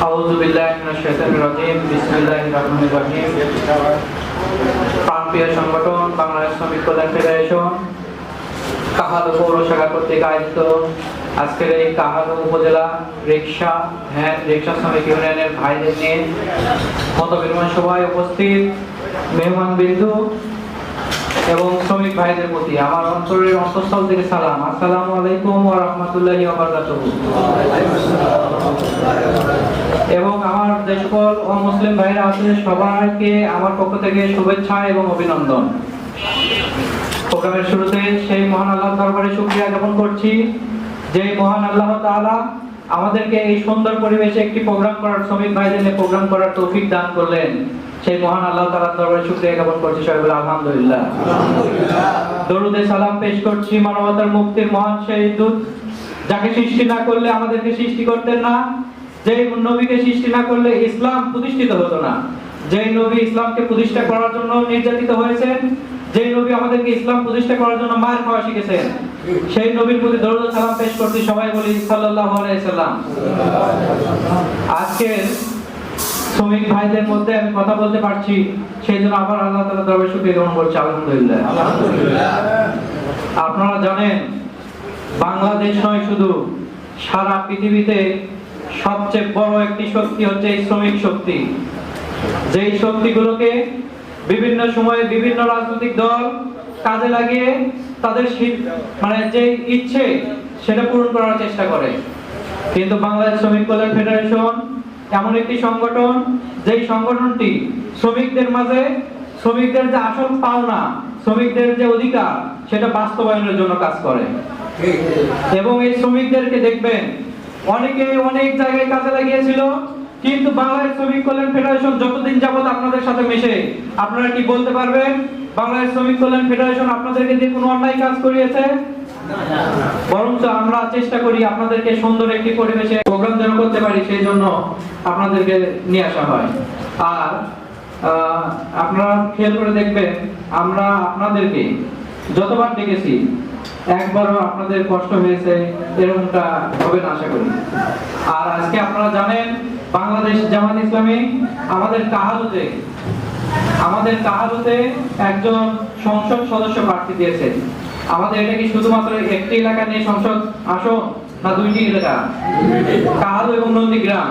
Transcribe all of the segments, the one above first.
আউযু বিল্লাহি মিনাশ শাইতানির রাজিম। বিসমিল্লাহির রহমানির রহিম। প্রাণপ্রিয় সংগঠন বাংলাদেশ শ্রমিক কল্যাণ ফেডারেশন কাহালু পৌর শাখা কর্তৃক আয়োজিত আজকের এই কাহালু উপজেলা রিক্সা শ্রমিক ইউনিয়নের ভাইদের নিয়ে মতবিনিময় সভায় উপস্থিত মেহমানবৃন্দু এবং শ্রমিক ভাইদের প্রতি আমার অন্তরের অন্তঃস্থল থেকে সালাম। আসসালামু আলাইকুম ওয়া রাহমাতুল্লাহি ওয়া বারাকাতুহু। এবং আমার যে সকল অমুসলিম ভাইরা আছেন সবাইকে আমার পক্ষ থেকে শুভেচ্ছা এবং অভিনন্দন। প্রোগ্রামের শুরুতে সেই মহান আল্লাহর দরবারে শুকরিয়া জ্ঞাপন করছি যে মহান আল্লাহ তাআলা আমাদেরকে এই সুন্দর পরিবেশে একটি প্রোগ্রাম করার, শ্রমিক ভাইদের নিয়ে প্রোগ্রাম করার তৌফিক দান করলেন। সেই মহান আল্লাহ তাআলার দরবারে শুকরিয়া জ্ঞাপন করছি। সবাই বলে আলহামদুলিল্লাহ। দরুদে সালাম পেশ করছি মানবতার মুক্তির মহান সেই দূত, যাকে সৃষ্টি না করলে আমাদেরকে সৃষ্টি করতেন না, যে নবীকে সৃষ্টি না করলে ইসলাম প্রতিষ্ঠিত হতো না, যে নবী ইসলামকে প্রতিষ্ঠা করার জন্য নির্যাতিত হয়েছেন, যে নবী আমাদেরকে ইসলাম প্রতিষ্ঠা করার জন্য মার খাওয়া শিখেছেন, সেই নবীর প্রতি দরুদ ও সালাম পেশ করছি। সবাই বলি সাল্লাল্লাহু আলাইহি সাল্লাম। আজকে শ্রমিক ভাইদের মধ্যে আমি কথা বলতে পারছি, সেই জন্য আবার আল্লাহ তাআলার দরবারে শুকরিয়া জ্ঞাপন করছি। আলহামদুলিল্লাহ। আপনারা জানেন বাংলাদেশ নয়, শুধু সারা পৃথিবীতে সবচেয়ে বড় একটি শক্তি হচ্ছে এই শ্রমিক শক্তি। যেই শক্তিগুলোকে বিভিন্ন সময়ে বিভিন্ন রাজনৈতিক দল কাজে লাগিয়ে তাদের যে ইচ্ছে সেটা পূরণ করার চেষ্টা করে, কিন্তু বাংলাদেশ শ্রমিক কল্যাণ ফেডারেশন এমন একটি সংগঠন, যেই সংগঠনটি শ্রমিকদের মাঝে শ্রমিকদের যে আসল পাওনা, শ্রমিকদের যে অধিকার সেটা বাস্তবায়নের জন্য কাজ করে। এবং এই শ্রমিকদেরকে দেখবেন অনেকে অনেক জায়গায় কাজে লাগিয়েছিল, কিন্তু বাংলাদেশ শ্রমিক কল্যাণ ফেডারেশন যতদিন যাবত আপনাদের সাথে মেশে, আপনারা কি বলতে পারবেন বাংলাদেশ শ্রমিক কল্যাণ ফেডারেশন আপনাদেরকে দিয়ে কোনো অন্যায় কাজ করিয়েছে? বরঞ্চ আমরা চেষ্টা করি আপনাদেরকে সুন্দর একটি পরিবেশে প্রোগ্রাম যেন করতে পারি, সেই জন্য আপনাদেরকে নিয়ে আসা হয়। আর আপনারা খেয়াল করে দেখবেন আমরা আপনাদেরকে যতবার ডেকেছি একবারও আপনাদের কষ্ট হয়েছে এরকমটা হবে না আশা করি। আর আজকে আপনারা জানেন বাংলাদেশ জামাত ইসলামী আমাদের কাহালুতে একজন সংসদ সদস্য প্রার্থী দিয়েছে। আমাদের এটা কি শুধুমাত্র একটি এলাকা নিয়ে সংসদ আসন, না দুইটি এলাকা? কাহালু এবং নন্দীগ্রাম।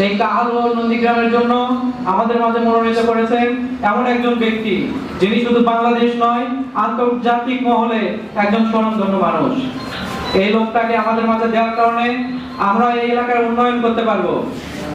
এই কাহালু ও নন্দীগ্রামের জন্য আমাদের মাঝে মনোনীত করেছেন এমন একজন ব্যক্তি, যিনি শুধু বাংলাদেশ নয় আন্তর্জাতিক মহলে একজন স্বনামধন্য মানুষ। এই লোকটাকে আমাদের মাঝে দেওয়ার কারণে আমরা এই এলাকার উন্নয়ন করতে পারবো।